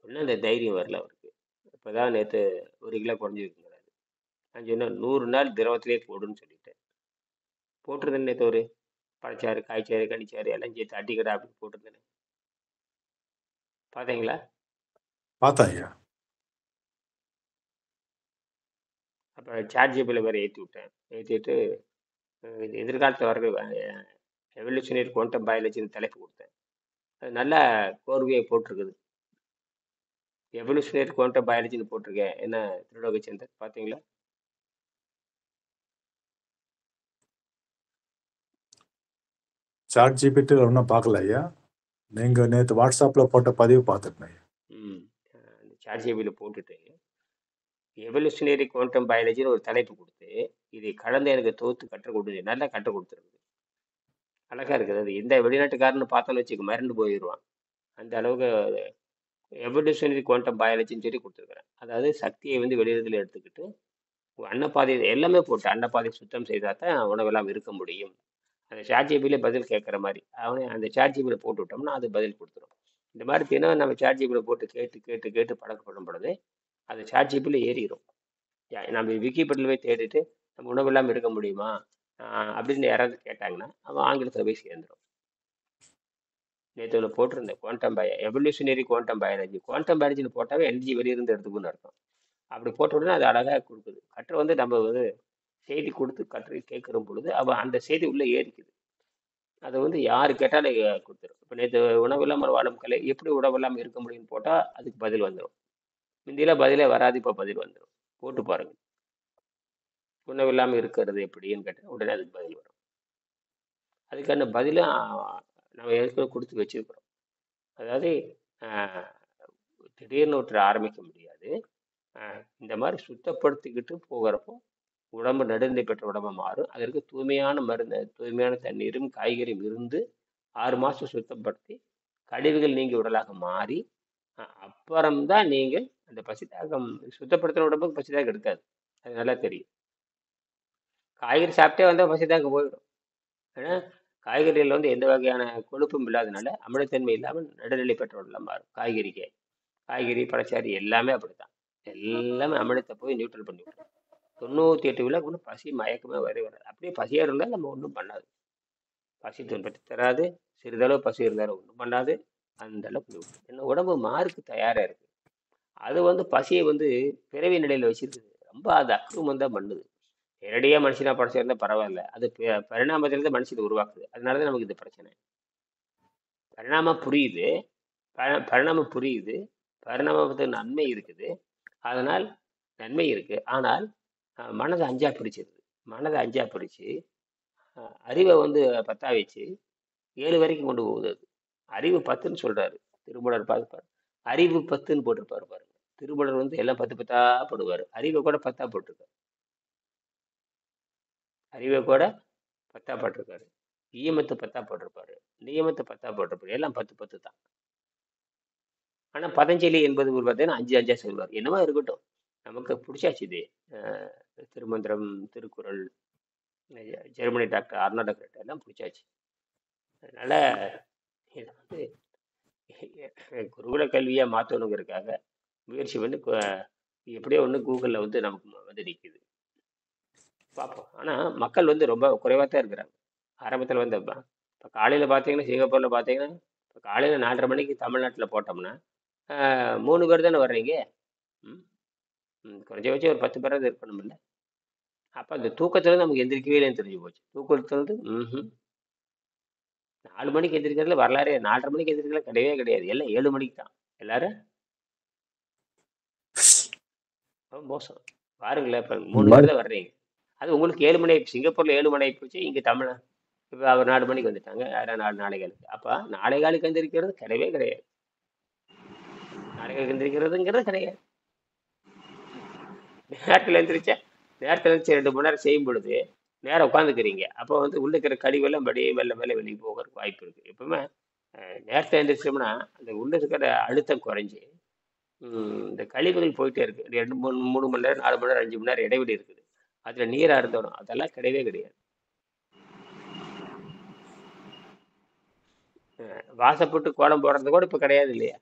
இன்னும் இந்த தைரியம் வரல அவருக்கு. இப்போதான் நேற்று 1 கிலோ குறைஞ்சிருக்குங்கிறாரு. நான் சொன்னேன் 100 நாள் திரவத்திலே போடுன்னு சொல்லிட்டேன். போட்டிருந்தேன் நேற்று ஒரு பழச்சாறு காய்ச்சாறு கனிச்சாறு எல்லாம் சேர்த்து அட்டிக்கடா அப்படின்னு போட்டிருந்தேன். பார்த்தீங்களா? பார்த்தேன் ஐயா. அப்போ சார்ஜபிள் வேறு ஏற்றி விட்டேன். ஏற்றிட்டு எதிர்காலத்தில் வர எவல்யூஷனரி குவாண்டம் பயாலஜின்னு தலைப்பு கொடுத்தேன். அது நல்லா கோர்வையை போட்டிருக்குது. எவல்யூஷனரி குவாண்டம் பயாலஜின்னு போட்டிருக்கேன். என்ன திருடோகச்சந்தர் பார்த்தீங்களா? சாட் ஜிபிடி ஒன்றும் பார்க்கல ஐயா. நீங்க நேற்று வாட்ஸ்அப்ல போட்ட பதிவு பார்த்துட்டேன் ஐயா. அந்த சாட் ஜிபிடியில் போட்டுட்டு எவல்யூஷனரி குவாண்டம் பயாலஜின்னு ஒரு தலைப்பு கொடுத்து இதை கலந்து எனக்கு தோத்து கற்றுக் கொடுத்து நல்லா கற்றுக் கொடுத்துருக்கு. அழகா இருக்குது. அது எந்த வெளிநாட்டுக்காரன்னு பார்த்தோன்னு வச்சுக்க மறந்து போயிடுவான். அந்த அளவுக்கு எவல்யூஷனரி குவாண்டம் பயாலஜின்னு சொல்லி கொடுத்துருக்குறேன். அதாவது சக்தியை வந்து வெளியிடத்தில் எடுத்துக்கிட்டு அன்னப்பாதை எல்லாமே போட்டு அன்னப்பாதை சுத்தம் செய்தால் தான் உணவெல்லாம் இருக்க முடியும். அந்த சாட்ஜிபியில் பதில் கேட்குற மாதிரி அவனே அந்த சாட்ஜிபியில் போட்டு விட்டோம்னா அது பதில் கொடுத்துரும். இந்த மாதிரி தினம் நம்ம சாட்ஜிபியில் போட்டு கேட்டு கேட்டு கேட்டு பழக்கப்படும் பொழுது அது சாட்ஜிபியில் ஏறிடும். நம்ம விக்கிபீடியாவில் போய் தேடிட்டு நம்ம உணவு இல்லாமல் இருக்க முடியுமா அப்படின்னு யாராவது கேட்டாங்கன்னா அவன் ஆங்கிலத்தில் போய் சேர்ந்துடும். நேற்று ஒன்று போட்டிருந்தேன் எவல்யூஷனரி குவாண்டம் பயாலஜின்னு போட்டாவே எனர்ஜி வெளியிருந்து எடுத்துக்குன்னு அர்த்தம். அப்படி போட்ட உடனே அது அழகாக கொடுக்குது. கற்று வந்து நம்ம வந்து செய்தி கொடுத்து கற்று கேட்குற பொழுது அவன் அந்த செய்தி உள்ளே ஏறிக்குது. அதை வந்து யார் கேட்டாலும் கொடுத்துரும். இப்போ நேற்று உணவு இல்லாமல் வாழும் கலை எப்படி உணவு இல்லாமல் இருக்க முடியும்னு போட்டால் அதுக்கு பதில் வந்துடும். முந்தியெல்லாம் பதிலே வராது, இப்போ பதில் வந்துடும். போட்டு பாருங்க. உணவு இல்லாமல் இருக்கிறது எப்படின்னு கேட்டால் உடனே அதுக்கு பதில் வரும். அதுக்கான பதிலும் நம்ம ஏற்கனவே கொடுத்து வச்சிருக்கிறோம். அதாவது திடீர்னு ஒருத்தர் ஆரம்பிக்க முடியாது. இந்த மாதிரி சுத்தப்படுத்திக்கிட்டு போகிறப்போ உடம்பு நடுநிலை பெற்ற உடம்பு மாறும். அதற்கு தூய்மையான மருந்து தூய்மையான தண்ணீரும் காய்கறியும் இருந்து 6 மாதம் சுத்தப்படுத்தி கழிவுகள் நீங்கி உடலாக மாறி அப்புறம்தான் நீங்கள் அந்த பசிதாகம் சுத்தப்படுத்துகிற உடம்புக்கு பசிதாகம் எடுக்காது. அது நல்லா தெரியும். காய்கறி சாப்பிட்டே வந்தால் பசிதாகம் போயிடும். ஏன்னா காய்கறிகள் வந்து எந்த வகையான கொழுப்பும் இல்லாதனால அமிலத்தன்மை இல்லாமல் நடுநிலை பெற்ற உடலாம் மாறும். காய்கறி பழச்சாறு எல்லாமே அப்படித்தான். எல்லாமே அமிலத்தை போய் நியூட்ரல் பண்ணி விட்டுரும். 98 விழா ஒன்றும் பசி மயக்கமே வராது. அப்படியே பசியாக இருந்தால் நம்ம ஒன்றும் பண்ணாது. பசி துன்பத்தை தராது. சிறிதளவு பசி இருந்தாலும் ஒன்றும் பண்ணாது. அந்த அளவுக்கு என்ன உடம்பு மாறுக்கு தயாராக இருக்கு. அது வந்து பசியை வந்து பிறவி நிலையில் வச்சிருக்குது. ரொம்ப அது அக்ரூமம் தான் பண்ணுது. நேரடியாக மனுஷனா படைச்சிருந்தா பரவாயில்ல. அது பரிணாமத்திலிருந்து மனுஷனை உருவாக்குது. அதனாலதான் நமக்கு இந்த பிரச்சனை. பரிணாமம் புரியுது. பரிணாமத்துக்கு நன்மை இருக்குது. அதனால் நன்மை இருக்கு. ஆனால் மனதை அஞ்சா பிடிச்சு அறிவை வந்து 10 வச்சு 7 வரைக்கும் கொண்டு போகுது. அது அறிவு 10ன்னு சொல்றாரு திருமூலர். பார்ப்பார் அறிவு 10ன்னு போட்டிருப்பாரு பாருங்க. திருமூலர் வந்து எல்லாம் 10 10ஆ போடுவார். அறிவை கூட 10ஆ போட்டிருக்காரு. ஈமத்து 10 போட்டிருப்பாரு, நியமத்து 10 போட்டிருப்பாரு. எல்லாம் 10 10 தான். ஆனா பதஞ்சலி என்பது ஒரு பார்த்தீங்கன்னா 5 5 சொல்லுவார். என்னவோ இருக்கட்டும். நமக்கு பிடிச்சாச்சு இது. அஹ் Thirumanthiram, Thirukkural, Germany doctor Arnold doctor எல்லாம் பிடிச்சாச்சு. அதனால இது வந்து குருகுல கல்வியா மாற்றணுங்கிறதுக்காக முயற்சி வந்து எப்படியோ ஒன்று கூகுளில் வந்து நமக்கு வந்து நிற்குது. பார்ப்போம். ஆனால் மக்கள் வந்து ரொம்ப குறைவாக தான் இருக்கிறாங்க. ஆரம்பத்தில் வந்து இப்போ காலையில் பார்த்தீங்கன்னா சிங்கப்பூரில் பார்த்தீங்கன்னா இப்போ காலையில் 4:30 மணிக்கு தமிழ்நாட்டில் போட்டோம்னா 3 பேர் தானே வர்றீங்க. ம் குறைஞ்சபட்சம் ஒரு 10 பேராவது இருக்கணும்ல. அப்போ அந்த தூக்கத்துல நமக்கு எந்திரிக்கவே இல்லைன்னு தெரிஞ்சு போச்சு. தூக்கத்துல 4 மணிக்கு எந்திரிக்கிறதுல வரலாறே 4:30 மணிக்கு எந்திரிக்கிறதுல கிடையவே கிடையாது. எல்லாம் 7 மணிக்கு தான் எல்லாரும். ரொம்ப மோசம். பாருங்களேன், இப்போ 3 பேர் தான் வர்றீங்க. அது உங்களுக்கு 7 மணி ஆயிடுச்சு. சிங்கப்பூர்ல 7 மணி ஆகி போச்சு. இங்கே தமிழ் இப்போ அவர் 4 மணிக்கு வந்துட்டாங்க. யாரும் 4 நாளைக்கு. அப்போ 4 காலுக்கு எந்திரிக்கிறது கிடையவே கிடையாது. 4 காலுக்கு எந்திரிக்கிறதுங்கிறது கிடையாது. நேரத்தில் எந்திரிச்சா நேரத்தில் எழுந்திரிச்சு 2 மணி நேரம் செய்யும் பொழுது நேரம் உட்காந்துக்கிறீங்க. அப்போ வந்து உள்ள இருக்கிற கழிவெல்லாம் அப்படியே மெல்ல மெல்ல வெளியே போகிறதுக்கு வாய்ப்பு இருக்கு. எப்பவுமே நேரத்தை எழுந்திரிச்சோம்னா அந்த உள்ள இருக்கிற அழுத்தம் குறைஞ்சி இந்த கழிவுகள் போயிட்டே இருக்கு. 2 3 மணி நேரம் 4 மணி நேரம் 5 மணி நேரம் இடைவெளி இருக்குது. அதுல நீரா இருந்தோம். அதெல்லாம் கிடையவே கிடையாது. வாசப்பட்டு கோலம் போடுறது கூட இப்ப கிடையாது இல்லையா?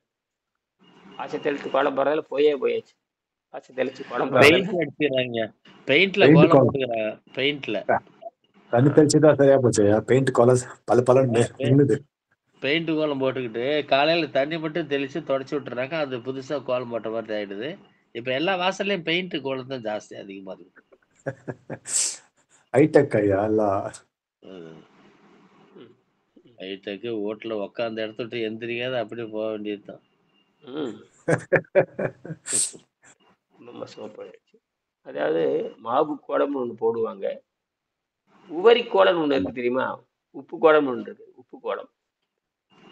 வாச தெளிச்சு கோலம் போடுறதுல போயாச்சு. வாச தெளிச்சு கோலம் பெயிண்ட் போடுறதுல அடிச்சிடறாங்க. பெயிண்ட்ல பெயிண்ட் கோலம் கோலம் போட்டுக்கிறாங்க. பெயிண்ட்ல தண்ணி தெளிச்சுதான் சரியா போச்சு. பெயிண்ட் கோலம் பல பலன்னு நின்னுது. பெயிண்ட் கோலம் போட்டுக்கிட்டு காலையில தண்ணி மட்டும் தெளிச்சு தொடச்சி விட்டுறாங்க. அது புதுசா கோலம் போட்ட மாதிரி ஆயிடுது. இப்ப எல்லா வாசல்லையும் பெயிண்ட் கோலம் தான் ஜாஸ்தி அதிகமா இருக்கு. ஹைடெக் ஐயா எல்லாம். ஹைடெக்கு ஓட்டுல உக்காந்த இடத்த விட்டு எந்திரிக்காத அப்படியே போக வேண்டியதுதான். ரொம்ப மோசமா போயிடுச்சு. அதாவது மாவு கோலம்னு ஒண்ணு போடுவாங்க. உவரி கோலம்னு ஒண்ணு இருக்கு தெரியுமா? உப்பு கோலம் ஒண்ணு இருக்கு. உப்பு கோலம்.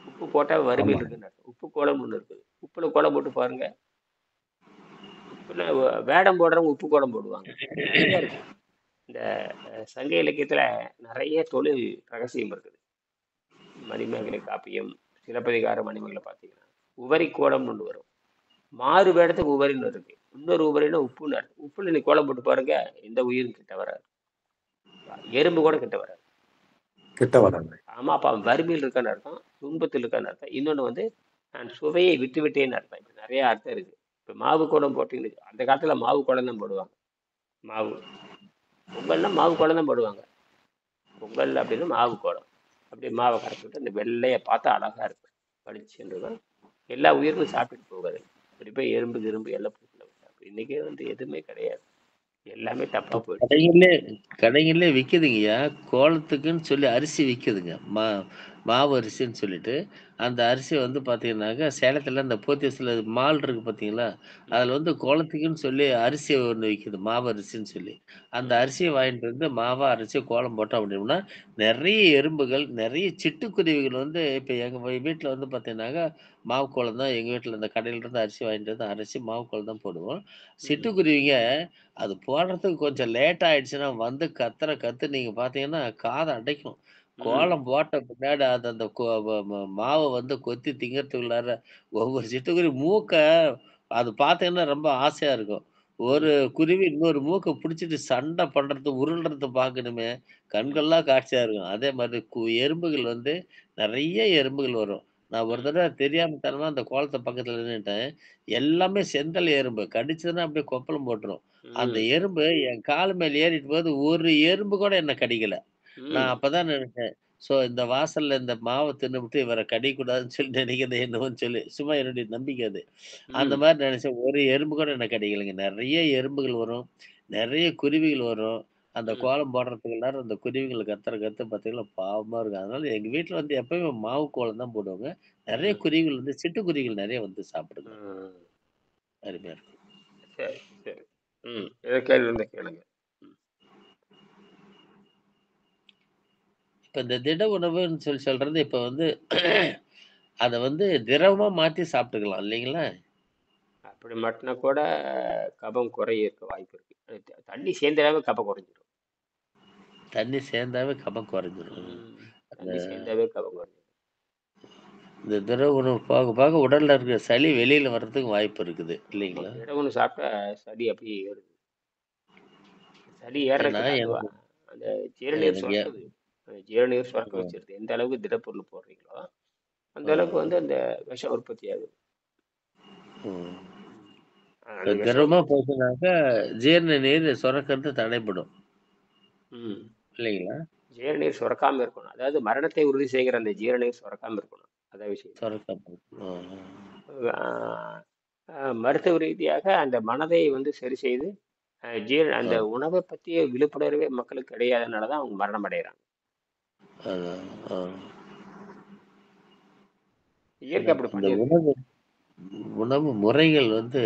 உப்பு போட்டா வறுமையில் இருக்குன்னு அர்த்தம். உப்பு கோலம் ஒண்ணு இருக்குது. உப்புல கோலம் போட்டு பாருங்க. உப்புல வேடம் போடுறவங்க உப்பு கோலம் போடுவாங்க. நிறைய இருக்கு. இந்த சங்க இலக்கியத்துல நிறைய தொழில் ரகசியம் இருக்குது. மணிமேகலை காப்பியம், சிலப்பதிகார மணிமேகலை பார்த்தீங்கன்னா உவரி கோலம்னு ஒன்று வரும். மாறு வேடத்துக்கு உவரின்னு இருக்கு. இன்னொரு உவரின்னா உப்புன்னு அர்த்தம். உப்புல நீ கோலம் போட்டு பாருங்க, எந்த உயிரும் கிட்ட வராது. எறும்பு கூட கிட்ட வராது. கிட்ட வராங்க. ஆமா, அப்ப அவன் வறுமையில் இருக்கான்னு அர்த்தம், துன்பத்தில் இருக்கான்னு அர்த்தம். இன்னொன்று வந்து நான் சுவையை விட்டு விட்டேன்னு அர்த்தம். இப்ப நிறைய அர்த்தம் இருக்கு. இப்ப மாவு கோலம் போட்டீங்கன்னு அந்த காலத்துல மாவு கோலம் தான் போடுவாங்க. மாவு பொங்கல்னா மாவு கோலம் தான் போடுவாங்க. பொங்கல் அப்படின்னு மாவு கோலம். அப்படியே மாவை கரைச்சிட்டு அந்த வெள்ளையை பார்த்தா அழகா இருக்கு. பளிச்சுன்றதுதான் எல்லா உயிர்களும் சாப்பிட்டுட்டு போகாது. இப்படி போய் எறும்பு கிரும்பு எல்லாம் போட்டு இன்னைக்கே வந்து எதுவுமே கிடையாது. எல்லாமே தப்பா போயிடுச்சு. கடைகள்ல விக்குதுங்கய்யா. கோலத்துக்குன்னு சொல்லி அரிசி விக்குதுங்க. மாவு அரிசின்னு சொல்லிட்டு அந்த அரிசி வந்து பாத்தீங்கன்னாக்க சேலத்துல இந்த போத்தீஸ்ல மால் இருக்கு பாத்தீங்களா? அதுல வந்து கோலத்துக்குன்னு சொல்லி அரிசி ஒண்ணு விக்குது. மாவு அரிசின்னு சொல்லி. அந்த அரிசியை வாங்கிட்டு வந்து மாவா அரைச்சு கோலம் போட்டோம் அப்படின்னா நிறைய எறும்புகள், நிறைய சிட்டுக்குருவிகள் வந்து இப்ப எங்க வீட்டுல வந்து பாத்தீங்கன்னாக்க மாவு கோலம் தான் எங்க வீட்டுல இந்த கடையில இருந்து அரிசி வாங்கிட்டு வந்து அரைச்சு மாவு கோலம் தான் போடுவோம். சிட்டுக்குருவிங்க அது போடுறதுக்கு கொஞ்சம் லேட் ஆயிடுச்சுன்னா வந்து கத்துற கத்து நீங்க பாத்தீங்கன்னா காதை அடைக்கும். கோலம் போட்ட பின்னாடி அது அந்த மாவை வந்து கொத்தி திங்கறதுக்குள்ளார ஒவ்வொரு சிட்டுக்குருவி மூக்க அது பாத்தீங்கன்னா ரொம்ப ஆசையா இருக்கும். ஒரு குருவி இன்னொரு மூக்க பிடிச்சிட்டு சண்டை பண்றது, உருள்றது பார்க்கணுமே, கண்கள்லாம் காட்சியா இருக்கும். அதே மாதிரி எறும்புகள் வந்து நிறைய எறும்புகள் வரும். நான் ஒரு தடவை தெரியாமத்தனமா அந்த கோலத்து பக்கத்துல நின்னுட்டேன். எல்லாமே செந்தல் எறும்பு. கடிச்சதுன்னா அப்படியே கொப்பளம் போட்டுரும். அந்த எறும்பு என் கால் மேல ஏறிட்டு போது ஒரு எறும்பு கூட என்ன கடிக்கல. நான் அப்பதான் நினைச்சேன். சோ இந்த வாசல்ல இந்த மாவ தின்னுபிட்டு இவர கடிக்கக்கூடாதுன்னு சொல்லி நினைக்கிறது என்னவோன்னு சொல்லி. சும்மா என்னுடைய நம்பிக்கை அது. அந்த மாரி நினைச்சேன். ஒரு எறும்பு கூட என்ன கடிக்கலைங்க. நெறைய எறும்புகள் வரும். நெறைய குருவிகள் வரும். அந்த கோலம் போடுறதுக்கு எல்லாரும் அந்த குருவிகள் கத்துற கத்து பார்த்தீங்கன்னா, பாவமா இருக்கும். அதனால எங்க வீட்ல வந்து எப்பவுமே மாவு கோலம் தான் போடுவாங்க. நெறைய குருவிகள் வந்து சிட்டுக்குருவிகள் நெறைய வந்து சாப்பிடுங்க. அருமையா இருக்கும். சரி சரி. ஏதோ கேள்வி இருந்தா கேளுங்க. இப்ப இந்த திட உணவுன்னு சொல்லி சொல்றது இப்ப வந்து அத வந்து திரவமா மாத்தி சாப்பிட்டுக்கலாம் இல்லைங்களா? அப்படி மாட்டினா கூட கபம் குறைய இருக்க வாய்ப்பு இருக்கு. தண்ணி சேர்ந்தாவே கபம் குறைஞ்சிடும். தண்ணி சேர்ந்தாவே கபம் குறைஞ்சிரும். ரெண்டு சேர்ந்தாவே அவங்க வந்து இந்த திரவ உணவு போக போக உடல்ல இருக்கிற சளி வெளியில வர்றதுக்கு வாய்ப்பு இருக்குது ஆமா இல்லைங்களா? திட ஒன்று சாப்பிட்டா சளி அப்படியே ஏறுது. சளி ஏன்னா ஏறுறதுக்கு அந்த எனக்கு அந்த ஜீரநீர் எனக்கு சுரக்குது. அந்த ஜீரநீர் சுரக்க ம், வச்சிருது. எந்த அளவுக்கு திடப்பொருள் போடுறீங்களோ அந்த அளவுக்கு ம், வந்து அந்த விஷம் உற்பத்தி ஆகுது. ம். அந்த விஷ திரவமா உற்பத்தி போச்சுனாக்கா ஜீரண நீர் சுரக்கிறது தடைப்படும் ம் இல்லைங்களா? ஜீரநீர் சுரக்காம இருக்கணும். அதாவது மரணத்தை உறுதி செய்கிற அந்த ஜீரநீர் சுரக்காம இருக்கணும். அதான் விஷயம். சுரக்காம ஆஹ் மருத்துவ ரீதியாக அந்த மனதை வந்து சரி செய்து அந்த உணவை பற்றிய விழிப்புணர்வே மக்களுக்கு கிடையாதனால தான் அவங்க மரணம் அடைகிறாங்க. அதான் ஆ. இயற்கை அப்படி இந்த பண்ணியிருக்கு. உணவு உணவு முறைகள் வந்து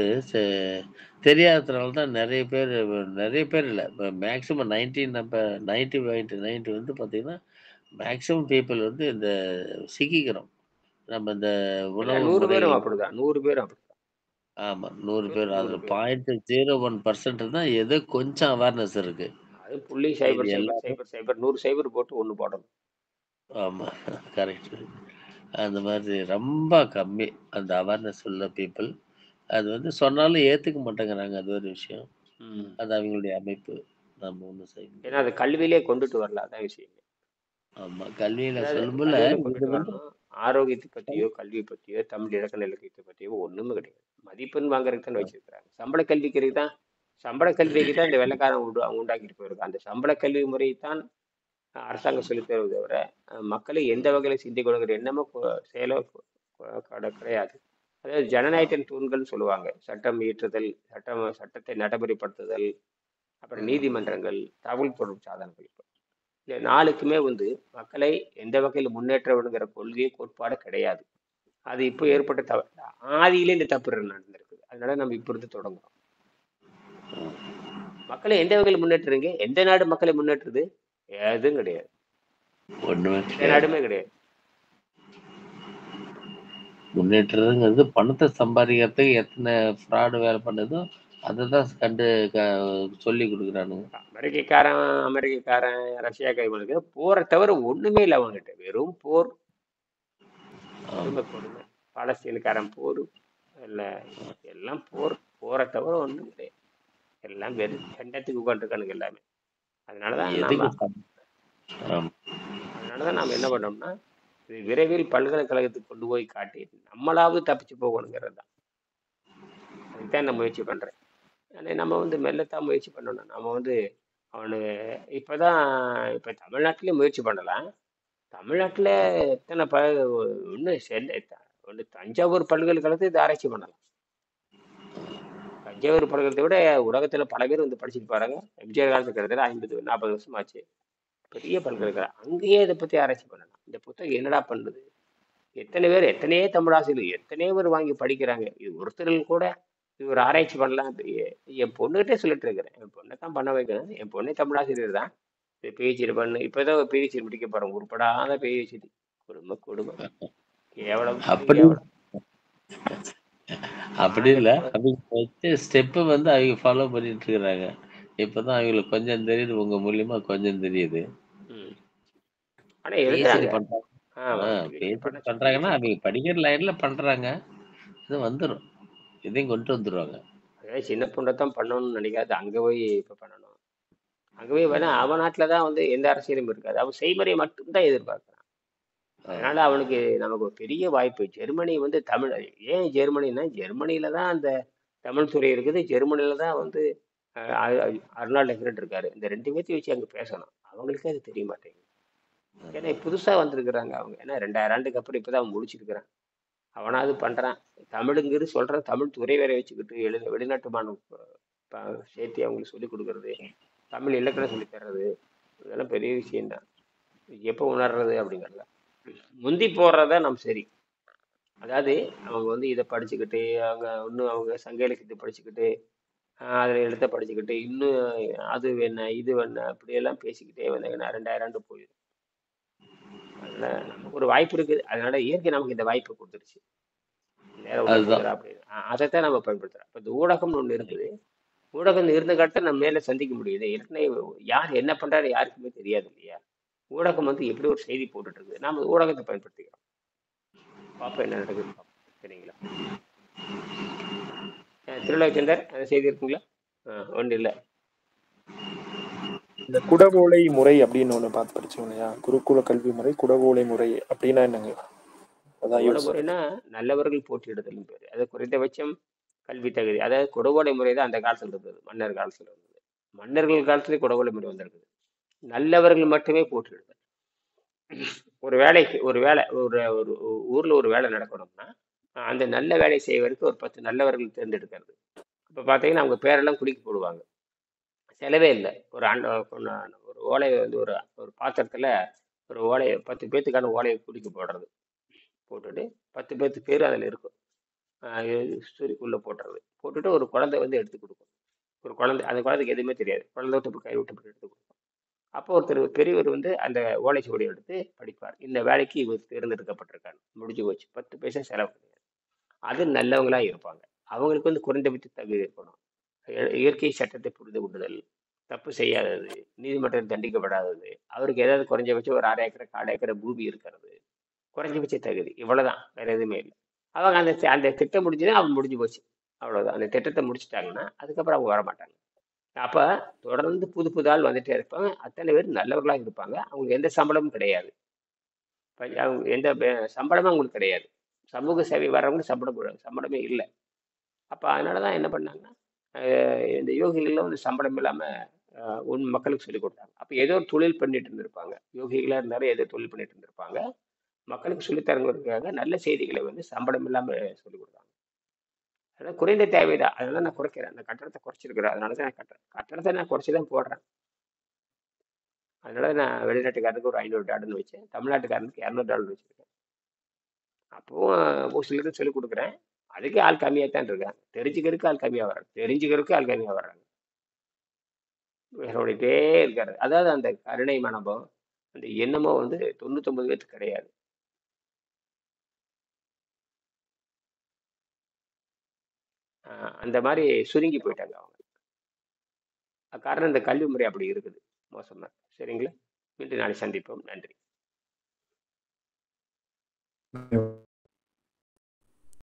தெரியாததுனால தான் நிறைய பேர் இல்லை மேக்ஸிமம் 90 வந்து பார்த்தீங்கன்னா மேக்ஸிமம் பீப்புள் வந்து இந்த சிக்கிக்கிறோம் நம்ம இந்த இல்லை உணவு 100 பேரும் முறைகள். அப்படிதான். 100 பேரும் அப்படிதான். ஆமா 100 பேர் 100 அதில் பேர் 0.01% தான் ஏதோ கொஞ்சம் அவேர்னஸ் இருக்கு. அது புள்ளி இது சைபர் சைபர் எல்லாமே சைபர் சைபர் 100 சைபர் போட்டு ஒன்று போடணும். ஆமா கரெக்ட். அந்த மாதிரி ரொம்ப கம்மி அந்த அவேர்னஸ் உள்ள பீப்புள். அது வந்து சொன்னாலும் ஏத்துக்க மாட்டேங்கிறாங்க. அது ஒரு விஷயம். ம் அது அவங்களுடைய அமைப்பு. நம்ம ஒண்ணும் செய்ய ஏன்னா முடியாது. அது கல்வியிலே கொண்டுட்டு வரல. அதான் விஷயம். ஆமா. கல்வியில அதாவது சொல்லும்போல கல்வியில இது கொண்டுட்டு வந்து வரணும். ஆரோக்கியத்தை பற்றியோ கல்வி பற்றியோ தமிழ் இலக்கண இலக்கியத்தை பற்றியோ ஒண்ணுமே கிடையாது. மதிப்பெண் வாங்குறதுக்கு தான் வச்சிருக்கிறாங்க. சம்பள கல்விக்கு தான் இந்த வெள்ளைக்காரன் உண்டாக்கிட்டு போயிருக்கான். அந்த சம்பள கல்வி முறையை தான் அரசாங்கம் சொல்லித் தருவதை தவிர மக்களை எந்த வகையில சிந்திக்கணுங்கிற எண்ணமோ செயலோ கிடையாது. அதாவது ஜனநாயகத்தின் தூண்கள்னு சொல்லுவாங்க. சட்டம் இயற்றுதல், சட்டத்தை நடைமுறைப்படுத்துதல், அப்புறம் நீதிமன்றங்கள், தகவல் தொடர்பு சாதனங்கள். இந்த நாளுக்குமே வந்து மக்களை எந்த வகையில் முன்னேற்ற வேணுங்கிற கொள்கை கோட்பாடு கிடையாது. அது இப்போ ஏற்பட்ட ஆதியிலே இந்த தப்பு நடந்திருக்குது. அதனால நம்ம இப்ப இருந்து தொடங்குறோம். மக்களை எந்த வகையில் முன்னேற்றுறீங்க? எந்த நாடு மக்களை முன்னேற்றுது? எதுவும் கிடையாது. ஒண்ணுமே எந்த கிடையாது. நாடுமே கிடையாது. முன்னேற்றங்கிறது பணத்தை சம்பாதிக்கிறதுக்கு எத்தனை ஃப்ராடு வேலை பண்ணுதோ அதை தான் சொல்லி கொடுக்குறானுங்க. அமெரிக்கக்காரன் ரஷ்யா கைவனுக்கு போரை தவிர ஒண்ணுமே இல்லை அவங்ககிட்ட. வெறும் போர், கொடுமை கொடுமை. பாலஸ்தீனக்காரன் போர், இல்ல எல்லாம் போரை தவிர ஒண்ணும் கிடையாது. எல்லாம் வெறும் சண்டத்துக்கு உட்காந்துருக்கானுங்க எல்லாமே. அதனாலதான் நாம என்ன பண்ணோம்னா இது விரைவில் பல்கலைக்கழகத்துக்கு கொண்டு போய் காட்டி நம்மளாவது தப்பிச்சு போகணுங்கிறது தான். அதுதான் நான் முயற்சி பண்றேன். நம்ம வந்து மெல்லத்தான் முயற்சி பண்ணணும். நம்ம வந்து அவனு இப்ப தமிழ்நாட்டிலே முயற்சி பண்ணலாம். தமிழ்நாட்டுல எத்தனை ஒண்ணு தஞ்சாவூர் பல்கலைக்கழகத்தை இது ஆராய்ச்சி பண்ணலாம். தஞ்சாவூர் பல்கலைக்கழகத்தை விட உலகத்துல பல பேர் வந்து படிச்சுட்டு பாருங்க. எம்ஜிஆர் காலத்துக்கு கிட்டத்தட்ட 50-40 வருஷம் ஆச்சு. பெரிய பல்கலைக்கழகம். அங்கேயே இதை பத்தி ஆராய்ச்சி பண்ணலாம். இந்த புத்தகம் என்னடா பண்ணுது? எத்தனையோ தமிழாசிரியர் எத்தனையோ பேர் வாங்கி படிக்கிறாங்க. இது ஒருத்தர்கள் கூட இது ஒரு ஆராய்ச்சி பண்ணலாம். என் பொண்ணுகிட்டே சொல்லிட்டு இருக்கிறேன். என் பொண்ணை தான் பண்ண வைக்கிறேன். என் பொண்ணே தமிழாசிரியர் தான். பிஹெச்டி பண்ணு. இப்பதான் பிஹெச்டி முடிக்க போறேன். உருப்படாத பிஹெச்டி. கொடுமை கேவலம் கேவலம். அப்படி இல்ல அவங்க ஸ்டெப்பு வந்து அவங்க ஃபாலோ பண்ணிட்டு இருக்கிறாங்க. இப்பதான் அவங்களுக்கு கொஞ்சம் தெரியுது. உங்க மூலியமா கொஞ்சம் தெரியுது. ஆனா எழுதுறாங்க. பண்றாங்கன்னா அவங்க படிக்கிற லைன்ல பண்றாங்க. இது வந்துடும். இதையும் கொண்டு வந்துருவாங்க. அதே சின்ன பொண்ணத்தான் பண்ணணும்னு நினைக்காது. அங்க போய் இப்ப பண்ணணும். அங்க போய் வேணா அவன் நாட்டுலதான் வந்து எந்த அரசியலும் இருக்காது. அவன் செய்முறையை மட்டும்தான் எதிர்பார்க்கிறான். அதனால அவனுக்கு நமக்கு ஒரு பெரிய வாய்ப்பு. ஜெர்மனி வந்து தமிழ் ஏன் ஜெர்மனின்னா ஜெர்மனியில தான் அந்த தமிழ் துறை இருக்குது. ஜெர்மனியில தான் வந்து அர்னால்ட் ஹெக்ரட் இருக்காரு. இந்த 2 பேர்த்தையும் வச்சு அங்க பேசணும். அவங்களுக்கே அது தெரிய மாட்டேங்குது. ஏன்னா புதுசா வந்திருக்கிறாங்க அவங்க. ஏன்னா 2000 ஆண்டுக்கு அப்புறம் இப்பதான் அவன் முடிச்சிருக்கிறான். அவனாவது பண்றான். தமிழுங்கிறது சொல்ற தமிழ் துறை வேற வச்சுக்கிட்டு வெளிநாட்டு மாணவ சேர்த்து அவங்களுக்கு சொல்லிக் கொடுக்கறது, தமிழ் இலக்கணம் சொல்லி தர்றது, இதெல்லாம் பெரிய விஷயம்தான். எப்போ உணர்றது அப்படிங்கிறத முந்தி போடுறத நம்ம சரி. அதாவது அவங்க வந்து இதை படிச்சுக்கிட்டு அவங்க சங்க இலக்கியத்தை படிச்சுக்கிட்டு அதில் எழுத்த படிச்சுக்கிட்டு இன்னும் அது வேணா இது வேணா அப்படியெல்லாம் பேசிக்கிட்டே வந்தாங்கன்னா 2000 ஆண்டு போயிடும். அதனால நமக்கு ஒரு வாய்ப்பு இருக்குது. அதனால இயற்கை நமக்கு இந்த வாய்ப்பு கொடுத்துருச்சு. நேரம் உள்ள போகிறா அப்படின்னு அதைத்தான் நம்ம பயன்படுத்துறோம். இப்போ இந்த ஊடகம்னு ஒன்று இருக்குது. ஊடகம் இருந்த காட்ட நம்ம மேல சந்திக்க முடியுது. ஏற்கனவே யார் என்ன பண்றாரு யாருக்குமே தெரியாது இல்லையா? ஊடகம் வந்து எப்படி ஒரு செய்தி போட்டுட்டு இருக்குது, நாம ஊடகத்தை பயன்படுத்திக்கிறோம். பார்ப்போம் என்ன நடக்குதுன்னு பார்ப்போம். சரிங்களா? திருவிழாச்சந்தர் அந்த செய்தி இருக்குங்களா? ஒன்றும் இல்லை. இந்த குடவோலை முறை அப்படின்னு ஒண்ணு பார்த்து படிச்சோம் இல்லையா? குருகுல கல்வி முறை, குடவோலை முறை அப்படின்னா என்னங்க? அதான் யோசிச்சு. முறைனா நல்லவர்கள் போட்டியிடுதல் பேரு. அது குறைந்தபட்சம் கல்வி தகுதி. அதாவது குடவோலை முறை தான் அந்த காலத்துல இருந்தது, மன்னர் காலத்துல இருந்தது. மன்னர்கள் காலத்துலேயே குடவோலை முறை வந்திருக்குது. நல்லவர்கள் மட்டுமே போட்டியிடுதல். ஒரு வேலைக்கு ஒரு வேலை ஒரு ஒரு ஊர்ல ஒரு வேலை நடக்கணும்னா அந்த நல்ல வேலை செய்வதற்கு ஒரு 10 நல்லவர்கள் தேர்ந்தெடுக்கிறது. இப்போ பார்த்தீங்கன்னா அவங்க பேரெல்லாம் குலுக்கி போடுவாங்க. செலவே இல்லை. ஒரு ஓலையை வந்து ஒரு ஒரு பாத்திரத்துல ஒரு ஓலையை 10 பேத்துக்கான ஓலையை குலுக்கி போடுறது. போட்டுட்டு 10 பேத்து பேர் அதில் இருக்கும். சுருக்குள்ள போட்டுறது. போட்டுட்டு ஒரு குழந்தை வந்து எடுத்து கொடுக்கும். ஒரு குழந்தை, அந்த குழந்தைக்கு எதுவுமே தெரியாது. குழந்தை விட்டு கை விட்டு எடுத்து கொடுக்கும். அப்போ ஒருத்தர் பெரியவர் வந்து அந்த ஓலைச்சுவடி எடுத்து படிப்பார். இந்த வேலைக்கு இவர் தேர்ந்தெடுக்கப்பட்டிருக்காரு, முடிஞ்சு போச்சு. 10 பைசா செலவு கிடையாது. அது நல்லவங்களா இருப்பாங்க. அவங்களுக்கு வந்து குறைந்தபட்ச தகுதி இருக்கணும். இயற்கை சட்டத்தை புரிந்து கொண்டுதல், தப்பு செய்யாதது, நீதிமன்றத்தில் தண்டிக்கப்படாதது, அவருக்கு ஏதாவது குறைஞ்சபட்சம் ஒரு 1/2 ஏக்கரை 1/4 ஏக்கரை பூமி இருக்கிறது, குறைஞ்சபட்ச தகுதி. இவ்வளவுதான், வேற எதுவுமே இல்லை. அவங்க அந்த அந்த திட்டம் முடிஞ்சதுன்னா அவங்க முடிஞ்சு போச்சு. அவ்வளவுதான். அந்த திட்டத்தை முடிச்சுட்டாங்கன்னா அதுக்கப்புறம் அவங்க வரமாட்டாங்க. அப்ப தொடர்ந்து புது புது ஆள் வந்துட்டே இருப்பாங்க. அத்தனை பேர் நல்லவர்களா இருப்பாங்க. அவங்களுக்கு எந்த சம்பளமும் கிடையாது. அவங்க எந்த சம்பளமும் அவங்களுக்கு கிடையாது. சமூக சேவை வர்றவங்க சம்பளமே இல்லை. அப்ப அதனாலதான் என்ன பண்ணாங்கன்னா இந்த யோகிகள்லாம் வந்து சம்பளம் இல்லாம மக்களுக்கு சொல்லிக் கொடுத்தாங்க. அப்ப ஏதோ ஒரு தொழில் பண்ணிட்டு இருந்திருப்பாங்க. யோகிகளா இருந்தாலும் ஏதோ தொழில் பண்ணிட்டு இருந்திருப்பாங்க. மக்களுக்கு சொல்லித்தரங்கிறதுக்காக நல்ல செய்திகளை வந்து சம்பளம் இல்லாம சொல்லிக் கொடுத்தாங்க. அதான் குறைந்த தேவைதான். அதனால நான் குறைக்கிறேன். அந்த கட்டணத்தை குறைச்சிருக்கிறேன். அதனாலதான் நான் கட்டணத்தை நான் குறைச்சிதான் போடுறேன். அதனால நான் வெளிநாட்டுக்காரனுக்கு ஒரு $500 வச்சேன். தமிழ்நாட்டுக்காரனுக்கு $200 வச்சிருக்கேன். அப்பவும் ஒரு சிலருக்கு சொல்லிக் கொடுக்குறேன். அதுக்கே ஆள் கம்மியாக தான் இருக்காங்க. தெரிஞ்சுக்கிறதுக்கு ஆள் கம்மியாக வர்றாங்க. தெரிஞ்சுக்கிறதுக்கு ஆள் கம்மியாக வர்றாங்க. ஓடிட்டே இருக்காரு. அதாவது அந்த கருணை மனபம், அந்த எண்ணமோ வந்து 99 பேருக்கு கிடையாது. அந்த மாதிரி சுருங்கி போயிட்டாங்க அவங்க. காரணம் இந்த கல்வி முறை அப்படி இருக்குது, மோசமா. சரிங்களா? மீண்டும் நாளை சந்திப்போம். நன்றி.